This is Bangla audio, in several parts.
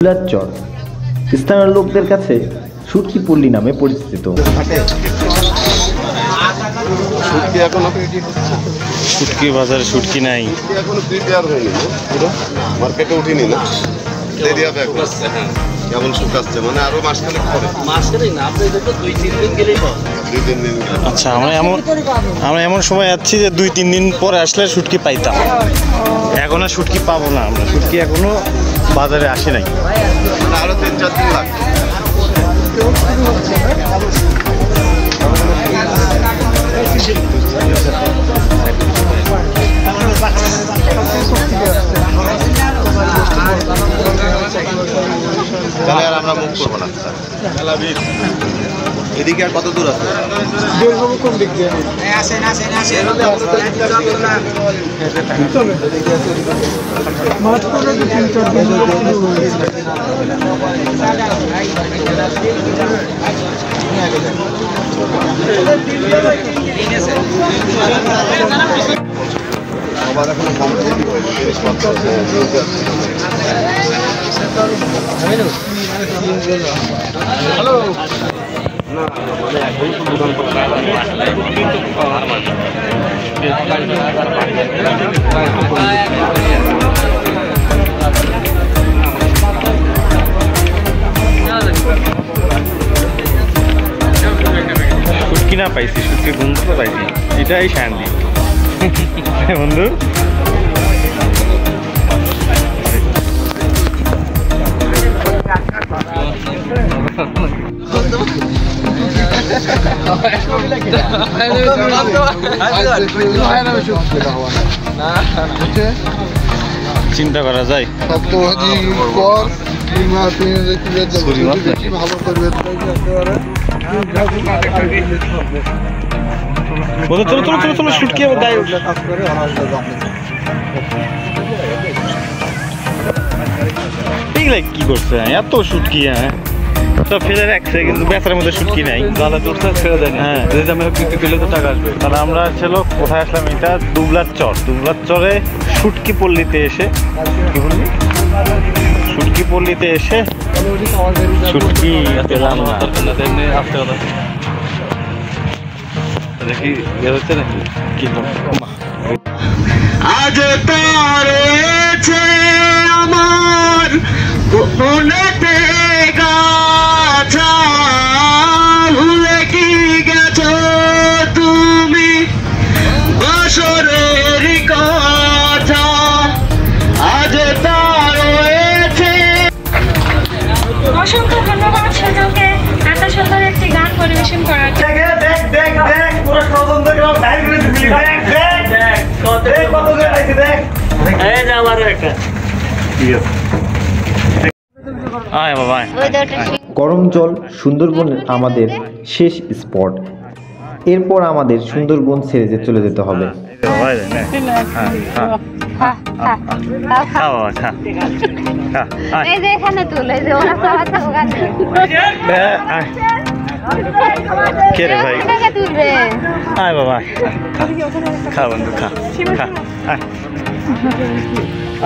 চর স্থানীয় লোকদের কাছে শুটকি পল্লী নামে পরিচিত। শুটকি বাজারে শুটকি নাই, এখনো প্রিপেয়ার হয়নি না, পুরো মার্কেটে উঠিনি না, দেরি হবে এখন। কেমন শুকাচ্ছে, মানে আরো মাসখানেক পরে, মাসখানেক না, আপনি তো 2-3 দিন গেলেই পাবেন। 2-3 দিন গেলে। আচ্ছা, আমরা এমন সময় যাচ্ছি যে 2-3 দিন পরে আসলে শুটকি পাইতাম। এখন আর শুটকি পাবো না, আমরা শুটকি এখনো বাজারে আসে নাই, মানে আরো 3-4 দিন লাগবে। তাহলে আর আমরা মুখ করবো না। এদিকে আর কত দূর আছে? আবার এখন হ্যালো না, মানে এখন তো দোকান শুটকি না পাইছি, শুটকি বন্ধু পাইছি, এটাই শান্তি বন্ধু। চিন্তা করা যায় চলো চলো চলো চলো, শুটকি আমার গায়ে উঠলে কি করছে এত শুটকি? হ্যাঁ, সব ফেলে রাখছে কিন্তু বেচার মধ্যে শুটকি নাই, গালা চড়ছে ছেড়ে দেয়। হ্যাঁ, পেলে তো টাকা আসবে। তাহলে আমরা ছিল কোথায় আসলাম? এটা দুবলার চর। দুবলার চরে শুটকি পল্লীতে এসে, কি বললি, শুটকি পল্লীতে এসে শুটকি পেলাম না। দেখি ইয়ে হচ্ছে নাকি কি আজ তারেছে আমার গোপনেতে গাছা, ভুলে কি গেছো তুমি বছরের কথা? আজ তারেছে। অসংখ্য ধন্যবাদ সুযোগে এত সুন্দর একটি গান পরিবেশন করার জন্য। করমজল সুন্দরবন আমাদের শেষ স্পট। এরপর আমাদের সুন্দরবন ছেড়ে চলে যেতে হবে। কে রে ভাই? আয় বাবা, খা বন্ধু, খা খা,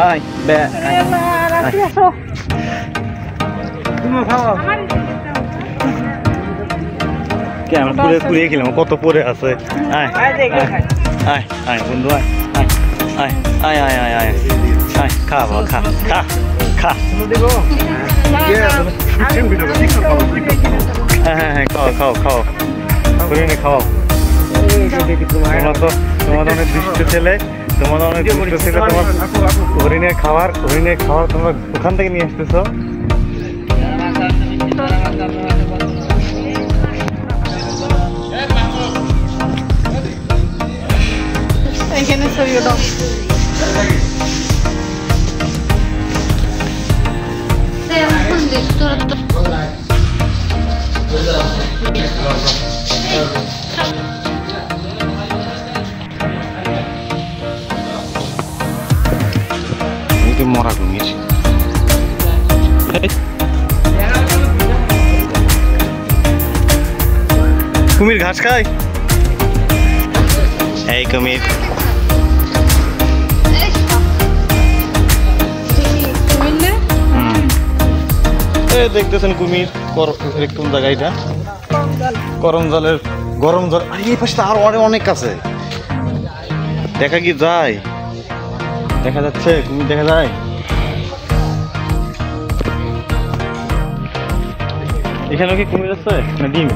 আয় বে, কে আমরা পুড়ে খেলাম, কত পরে আছে। আয় আয় আয় বন্ধু, আয় আয় আয় আয় আয় আয় আয়, খা বাবা, খা খা খা। হ্যাঁ হ্যাঁ হ্যাঁ, খাও খাও খাও, হরিণে খাও। তোমার অনেক দুষ্ট ছেলে, তোমার অনেক দুষ্ট ছেলে, তোমার হরিণের খাবার তোমরা ওখান থেকে নিয়ে আসতেছো। এখানে সরিয়ে দাও। মরা কুমির, কুমির ঘাস খায়। এই কুমির এই দেখতেছেন কুমির কোন জায়গা এটা? করমজলের গরম জল। আরে এই পাশে আরো অনেক আছে। দেখা কি যায়? দেখা যাচ্ছে কুমির দেখা যায়? এখানে কি কুমির আছে না ডিম?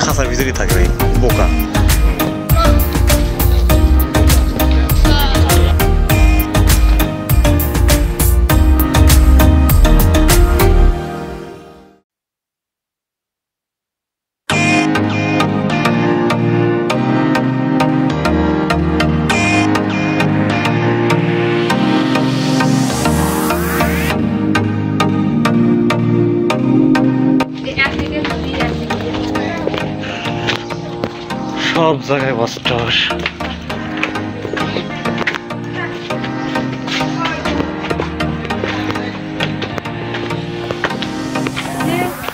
খাঁচার ভিতরেই থাকে ভাই, বোকা। সব জায়গায় বস্টার।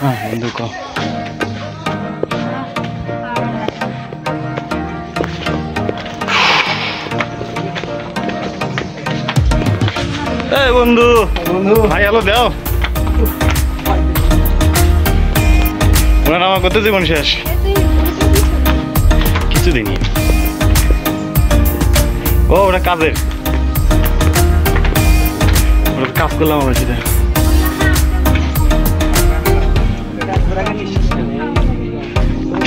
হ্যাঁ বন্ধু কো। এই বন্ধু ভাই আলো দাও। ওরা নামা করতে জীবন শেষ। দিনই ও ওটা কাজের, ওটা কাজ করলাম আমরা সেটা।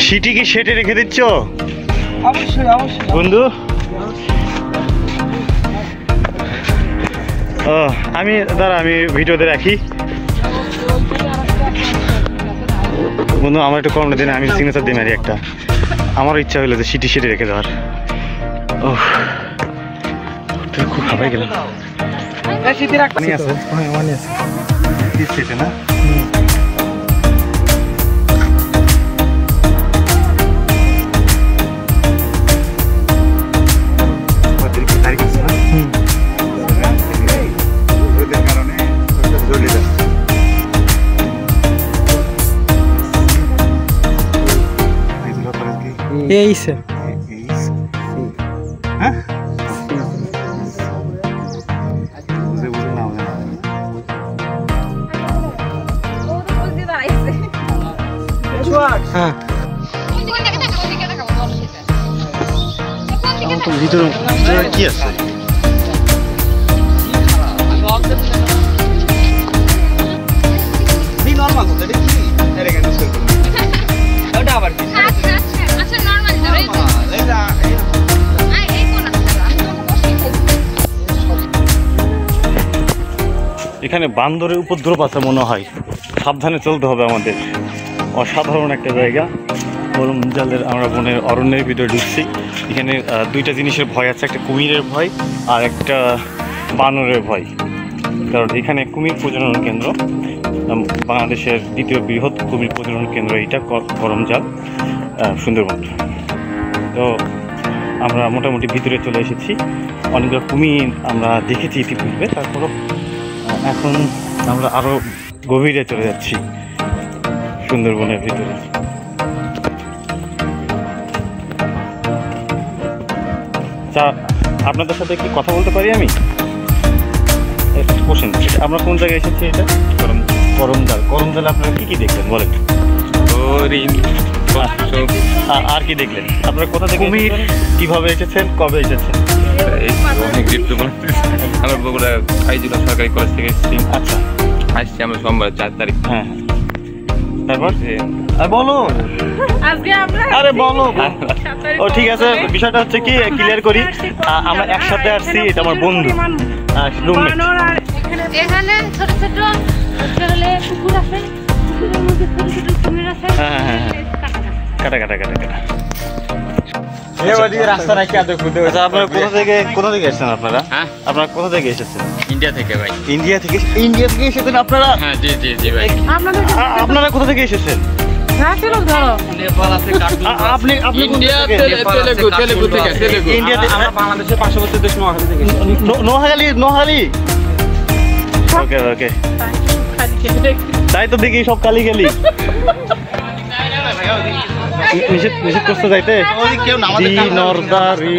সিটি কি সেটে রেখে দিচ্ছ? অবশ্যই অবশ্যই বন্ধু। ও আমি ভিডিওতে রাখি বন্ধু। আমার একটু কম দিন, আমি সিগনেচার দিই মারি একটা। আমারও ইচ্ছা হইলো যে সিটি সেটে রেখে দেওয়ার। ও খুব খাবাই গেলাম। না এই সে হ্যাঁ হ্যাঁ ভিতরে কি আছে? এখানে বান্দরের উপদ্রব আছে মনে হয়, সাবধানে চলতে হবে আমাদের। অসাধারণ একটা জায়গা করমজালের। আমরা বনের অরণ্যের ভিতরে ঢুকছি। এখানে দুইটা জিনিসের ভয় আছে, একটা কুমিরের ভয় আর একটা বানরের ভয়। কারণ এখানে কুমির প্রজনন কেন্দ্র, বাংলাদেশের দ্বিতীয় বৃহৎ কুমির প্রজনন কেন্দ্র এইটা করমজাল সুন্দরবন। তো আমরা মোটামুটি ভিতরে চলে এসেছি। অনেকগুলো কুমির আমরা দেখেছি ইতিপূর্বে, তারপরও এখন আমরা আরও গভীরে চলে যাচ্ছি সুন্দরবনের ভিতরে। আপনাদের সাথে কি কথা বলতে পারি আমি? কোশ্চেন, আমরা কোন জায়গায় এসেছি? এটা করমজাল। আপনারা কি কি দেখলেন বলেন? আর কি দেখলেন? আপনারা কোথা থেকে কিভাবে এসেছেন, কবে এসেছেন? আমরা বগুড়া ফাইজুল্লাহ সরকারি কলেজ থেকে এসেছি। আচ্ছা, আসছি আমরা সোমবার 4 তারিখ। হ্যাঁ, তারপর বলো। আরে বলো। ও ঠিক আছে, বিষয়টা হচ্ছে কি ক্লিয়ার করি। আমরা একসাথে আসছি, এটা আমার বন্ধু রুমমেট। এখানে ছোট ছোট পুকুর আছে, পুকুরের মধ্যে ছোট ছোট কুমির আছে। হ্যাঁ কাটা। আচ্ছা, আপনারা কোথা থেকে এসেছেন? আপনারা কোথা থেকে এসেছেন? ইন্ডিয়া থেকে ভাই। ইন্ডিয়া থেকে এসেছেন আপনারা? হ্যাঁ জি ভাই। আপনারা কোথা থেকে এসেছেন? নেপাল আছে, আপনি ইন্ডিয়া তেলেগু থেকে। ইন্ডিয়া থেকে? আমরা বাংলাদেশের পার্শ্ববর্তী দেশ নোয়াখালী থেকে। নোয়াখালী। ওকে। তাই তো দেখি সব কালি গেলি। নিষেধ নিষেধ করতে যাইতে কেউ না আমাদের দি নরদারি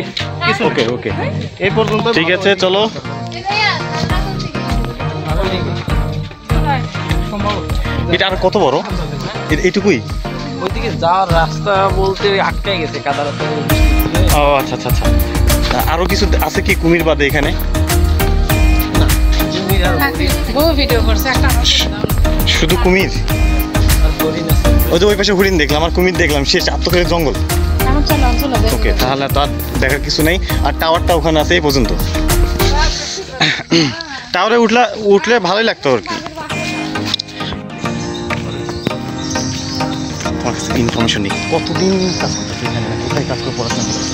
ওকে ওকে এই পর্যন্ত ঠিক আছে চলো। এটা আর কত বড় এইটুকুই? ওইদিকে যাওয়ার রাস্তা বলতে আটকে গেছে কাদা রাস্তা। ও আচ্ছা আচ্ছা আচ্ছা। আরো কিছু আছে কি কুমির বাদে এখানে? বহু ভিডিও করছে একটা শুধু কুমির? ওই যে ওই পাশে হরিণ দেখলাম আর কুমির দেখলাম, শেষ আত্মকের জঙ্গল। এখন চলো চলো ওকে তাহলে তো আর দেখার কিছু নেই। আর টাওয়ারটা ওখানে আছে এই পর্যন্ত। টাওয়ারে উঠলে ভালোই লাগতো আর কি। ইনফরমেশন নেই কতদিন কাজ করতেছে এখানে, কোথায় কাজ করে পড়াশোনা করো?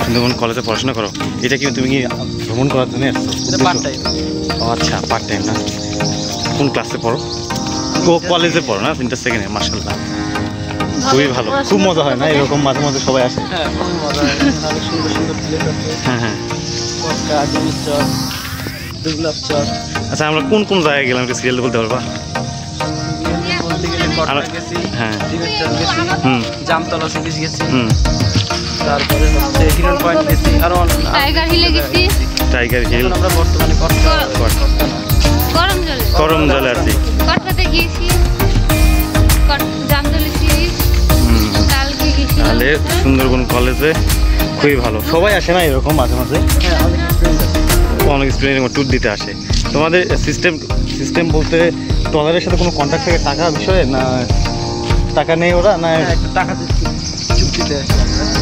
সুন্দরবন কলেজে পড়াশোনা করো। এটা কি তুমি কি ভ্রমণ করার জন্য আসছো? ও আচ্ছা পার্ট টাইম না। কোন ক্লাসে পড়ো? ও কলেজে পড়ো না? তিনটা সেকেন্ডে। মাশাআল্লাহ খুবই ভালো। খুব মজা হয় না এরকম মাঝে মাঝে সবাই আসে? হ্যাঁ খুব মজা হয়, ভালো সুন্দর সুন্দর প্লেস আছে। হ্যাঁ হ্যাঁ। কক্কা, ডিমের চর, দুগলাপ চর। আচ্ছা আমরা কোন কোন জায়গায় গেলাম একটু সিরিয়াল বলতে পারবা? বলতে গেলে কক্কা আর- গেছি, হ্যাঁ। ডিমের চর গেছি, হুম জামতলা সি বিচ গেছি, হুম। তারপরে হচ্ছে হিরন পয়েন্ট গেছি, আরো টাইগার হিলে গেছি, টাইগার হিল, এখন আমরা বর্তমানে কক্কা না গরম জলে করম জলে আছি। কটকাতে গিয়েছি, জামতলি সিরিজ, হুম। কালকে গেছি। তাহলে সুন্দরবন কলেজে খুবই ভালো। সবাই আসে না এরকম মাঝে মাঝে? অনেক স্টুডেন্ট ট্যুর দিতে আসে। তোমাদের সিস্টেম বলতে ট্রলারের সাথে কোনো কন্ট্যাক্ট থাকে টাকা বিষয়ে না? টাকা নেই ওরা না? একটু টাকা চুক্তিতে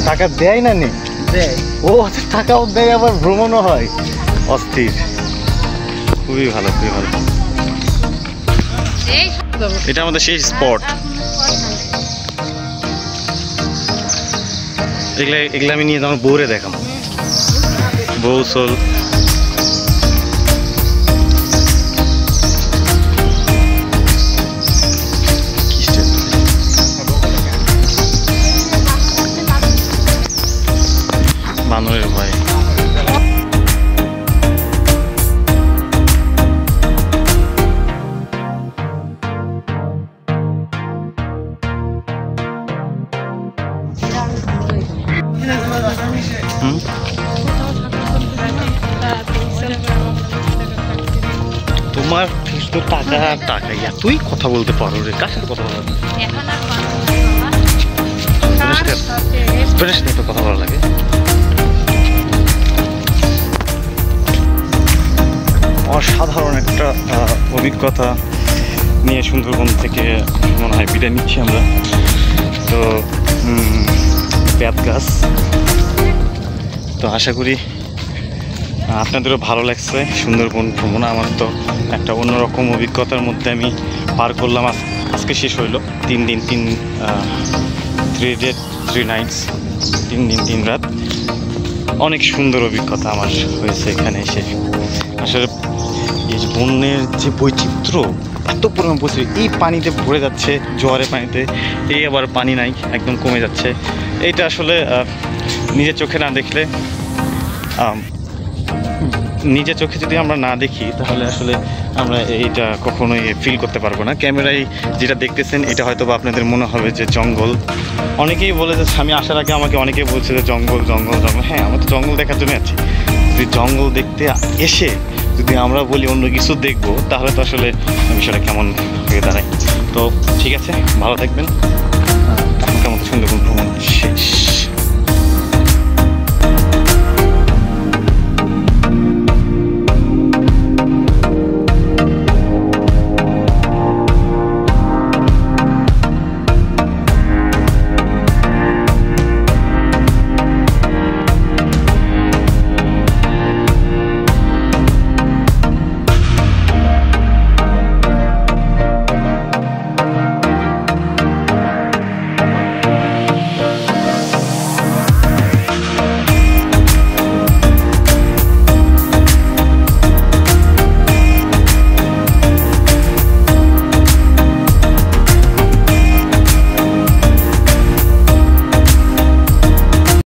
টাকা দেয় না নেই? দেয়। ও আচ্ছা টাকাও দেয় আবার ভ্রমণও হয়। অস্থির। খুবই ভালো খুবই ভালো। এই এটা আমাদের শেষ স্পট। এগুলো আমি নিয়ে আমার বউরে দেখাম। বউ সোল বানরের ভয়। হুম? তোমার শুধু টাকা আর টাকা, তুই কথা বলতে পারো রে। কার সাথে কথা বলো? এখন আর হাজবেন্ডের সাথে তো কথা বলা লাগে। অসাধারণ একটা অভিজ্ঞতা নিয়ে সুন্দরবন থেকে মনে হয় বিদায় নিচ্ছি আমরা। তো পেঁয়াজ গাছ, তো আশা করি আপনাদেরও ভালো লাগছে সুন্দরবন ভ্রমণ। আমার তো একটা অন্যরকম অভিজ্ঞতার মধ্যে আমি পার করলাম। আজকে শেষ হইলো 3 দিন 3 ডে 3 নাইটস, 3 দিন 3 রাত। অনেক সুন্দর অভিজ্ঞতা আমার হয়েছে এখানে এসে। আসলে এই বনের যে বৈচিত্র্য, এত পরিমাণ বৈচিত্র্য, এই পানিতে ভরে যাচ্ছে জোয়ারের পানিতে, এই আবার পানি নাই, একদম কমে যাচ্ছে। এইটা আসলে নিজের চোখে না দেখলে, নিজের চোখে যদি আমরা না দেখি তাহলে আসলে আমরা এইটা কখনোই ফিল করতে পারবো না। ক্যামেরায় যেটা দেখতেছেন এটা হয়তো বা আপনাদের মনে হবে যে জঙ্গল। অনেকেই বলে যে, আমি আসার আগে আমাকে অনেকেই বলছে যে জঙ্গল জঙ্গল জঙ্গল। হ্যাঁ, আমরা তো জঙ্গল দেখার জন্য আছি। যদি জঙ্গল দেখতে এসে যদি আমরা বলি অন্য কিছু দেখবো, তাহলে তো আসলে বিষয়টা কেমন হয়ে দাঁড়ায়। তো ঠিক আছে, ভালো থাকবেন। এখনকার মতো সুন্দরবন ভ্রমণ